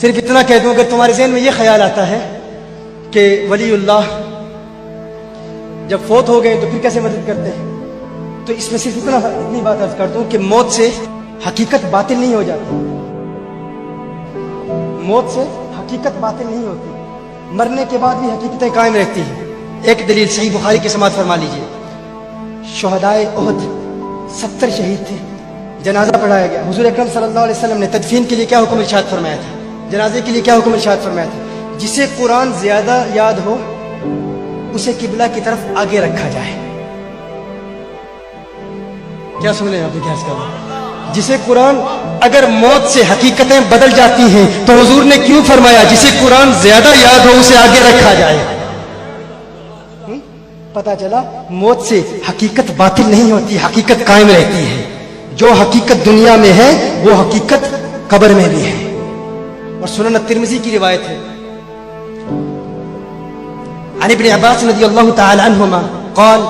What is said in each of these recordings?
صرف اتنا کہہ دوں، اگر تمہارے ذہن میں یہ خیال آتا ہے کہ ولی اللہ جب فوت ہو گئے تو پھر کیسے مدد کرتے ہیں، تو اس میں صرف اتنی بات عرض کر دوں کہ موت سے حقیقت باطل نہیں ہو جاتی، موت سے حقیقت باطل نہیں ہوتی، مرنے کے بعد بھی حقیقتیں قائم رہتی ہیں۔ ایک دلیل صحیح بخاری کی سماعت فرما لیجئے، شہدائے احد 70 شہید تھے، جنازہ پڑھایا گیا، حضور اکرم صلی اللہ علیہ وسلم نے تدفین کے لیے کیا حکم ارشاد فرمایا تھا، جنازے کے لیے کیا حکم ارشاد فرمایا تھا؟ جسے قرآن زیادہ یاد ہو اسے قبلہ کی طرف آگے رکھا جائے۔ کیا سن لیں آپ نے کیا اس کا بات؟ جسے قرآن، اگر موت سے حقیقتیں بدل جاتی ہیں تو حضور نے کیوں فرمایا جسے قرآن زیادہ یاد ہو اسے آگے رکھا جائے؟ پتا چلا موت سے حقیقت باطل نہیں ہوتی، حقیقت قائم رہتی ہے۔ جو حقیقت دنیا میں ہے وہ حقیقت قبر میں بھی ہے۔ اور سنن الترمذی کی روایت ہے، عن ابن عباس رضی اللہ تعالی عنہما قال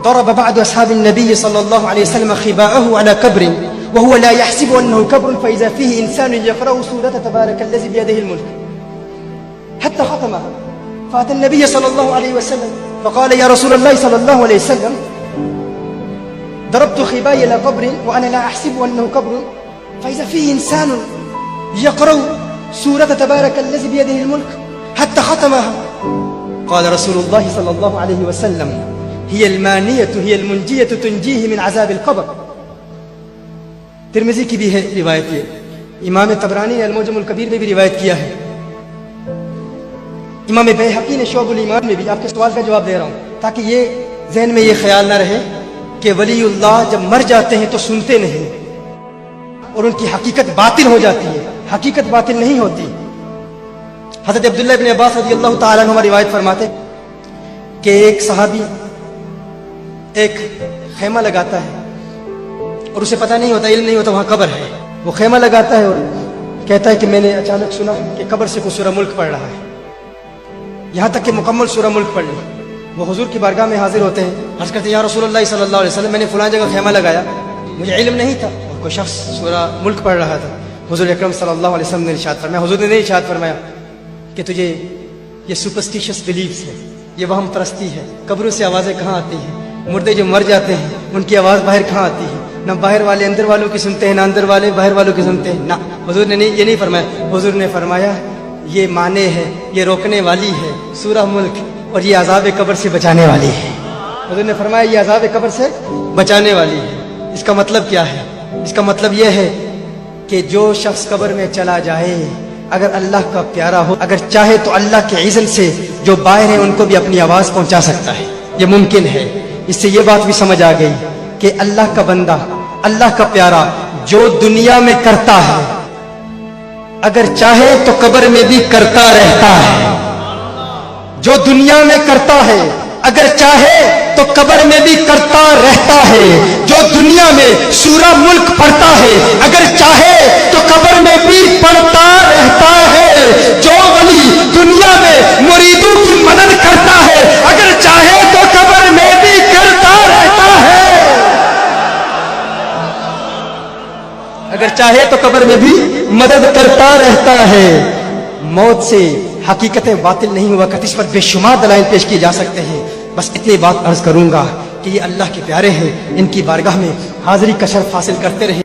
ضرب بعض اصحاب النبي صلى الله عليه وسلم خباءه على قبر وهو لا يحسب انه قبر فاذا فيه انسان يقرأ سورة تبارك الذي بيده الملك حتى ختمها، فاتى النبي صلى الله عليه وسلم فقال يا رسول الله صلى الله عليه وسلم ضربت خباي الى قبر وانا لا احسب انه قبر فاذا فيه انسان يقرأ سورة تبارك الذي بيده الملك حتى ختمها، قال رسول الله صلى الله عليه وسلم هي المانية هي المنجية تنجيه من عذاب القبر۔ ترمذی کی بھی ہے روایت، یہ امام طبرانی نے المعجم الکبیر میں بھی روایت کیا ہے، امام بیہقی نے شعب الایمان میں بھی۔ آپ کے سوال کا جواب دے رہا ہوں تاکہ یہ ذہن میں یہ خیال نہ رہے کہ ولی اللہ جب مر جاتے ہیں تو سنتے نہیں اور ان کی حقیقت باطل ہو جاتی ہے، حقیقت باطل نہیں ہوتی۔ حضرت عبداللہ ابن عباس رضی اللہ تعالیٰ عنہ روایت فرماتے کہ ایک صحابی ایک خیمہ لگاتا ہے اور اسے پتہ نہیں ہوتا، علم نہیں ہوتا وہاں قبر ہے، وہ خیمہ لگاتا ہے اور کہتا ہے کہ میں نے اچانک سنا کہ قبر سے کوئی سورہ ملک پڑھ رہا ہے، یہاں تک کہ مکمل سورہ ملک پڑھ لی۔ وہ حضور کی بارگاہ میں حاضر ہوتے ہیں، عرض کرتے ہیں یا رسول اللہ صلی اللہ علیہ وسلم میں نے فلاں جگہ خیمہ لگایا، مجھے علم نہیں تھا، اور کوئی شخص سورہ ملک پڑھ رہا تھا۔ حضور اکرم صلی اللہ علیہ وسلم نے ارشاد فرمایا، حضور نے نہیں ارشاد فرمایا کہ تجھے یہ سپرسٹیشس بلیفز ہے، یہ وہم پرستی ہے، قبروں سے آوازیں کہاں آتی ہیں، مردے جو مر جاتے ہیں ان کی آواز باہر کہاں آتی ہے، نہ باہر والے اندر والوں کی سنتے ہیں، نہ اندر والے باہر والوں کی سنتے ہیں، نہ حضور نے یہ نہیں فرمایا۔ حضور نے فرمایا یہ مانے ہے، یہ روکنے والی ہے سورہ ملک، اور یہ عذاب قبر سے بچانے والی ہے۔ حضور نے فرمایا یہ عذاب قبر سے بچانے والی ہے۔ اس کا مطلب کیا ہے؟ اس کا مطلب یہ ہے کہ جو شخص قبر میں چلا جائے اگر اللہ کا پیارا ہو، اگر چاہے تو اللہ کے اذن سے جو باہر ہیں ان کو بھی اپنی آواز پہنچا سکتا ہے، یہ ممکن ہے۔ اس سے یہ بات بھی سمجھ آ گئی کہ اللہ کا بندہ، اللہ کا پیارا جو دنیا میں کرتا ہے اگر چاہے تو قبر میں بھی کرتا رہتا ہے، جو دنیا میں کرتا ہے اگر چاہے تو قبر میں بھی کرتا رہتا ہے، جو دنیا میں سورہ ملک پڑھتا ہے اگر چاہے تو قبر میں بھی پڑھتا رہتا ہے، جو ولی دنیا میں مریدوں کی مدد کرتا ہے اگر چاہے تو قبر میں بھی کرتا رہتا ہے، اگر چاہے تو قبر میں بھی مدد کرتا رہتا ہے۔ موت سے حقیقتیں باطل نہیں ہوا کرتی، اس پر بے شمار دلائل پیش کیے جا سکتے ہیں۔ بس اتنی بات عرض کروں گا کہ یہ اللہ کے پیارے ہیں، ان کی بارگاہ میں حاضری کا شرف حاصل کرتے رہے۔